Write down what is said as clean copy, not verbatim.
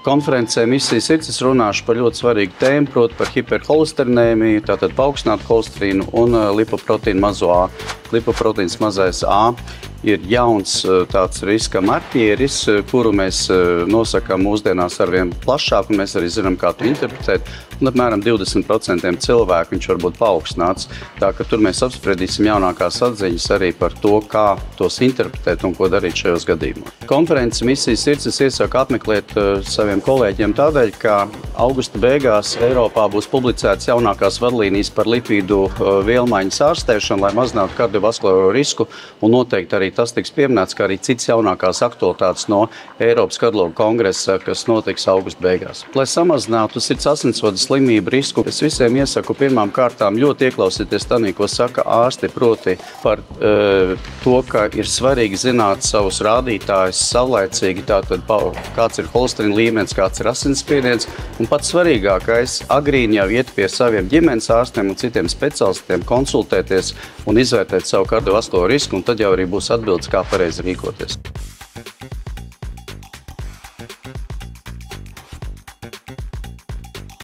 Konferencē Misija sirds es runāšu par ļoti svarīgu tēmu, proti par hiperholesterinēmiju, tātad paaugstinātu holesterīnu un lipoproteīnu mazo A. Lipoproteīns mazais A ir jauns tāds riska marķieris, kuru mēs nosakām mūsdienās arvien plašāk, un mēs arī zinām, kā to interpretēt. Un apmēram 20% cilvēku viņš var būt paaugstināts. Tā ka tur mēs apspriedīsim jaunākās atziņas arī par to, kā tos interpretēt un ko darīt šajos gadījumos. Konferences Misija sirds es iesaku apmeklēt saviem kolēģiem tādēļ, ka augusta beigās Eiropā būs publicētas jaunākās vadlīnijas par lipīdu vielmaiņas ārstēšanu, lai mazinātu kardiovaskulāro risku, un noteikti arī tas tiks pieminēts, kā arī cits jaunākās aktualitātes no Eiropas kardiologu kongresa, kas notiks augusta beigās. Lai samazinātu sirds asinsvadu slimību risku, es visiem iesaku pirmām kārtām ļoti ieklausīties tanī, ko saka ārsti, proti par to, ka ir svarīgi zināt savus rādītājus savlaicīgi, tātad kāds ir holesterīna līmenis, kāds ir asinsspiediens, un pats svarīgākais agrīni jau iet pie saviem ģimenes ārstiem un citiem speciālistiem, konsultēties un izvērtēt savu kardiovaskulāro risku, un tad jau arī būs atbildes, kā pareizi rīkoties.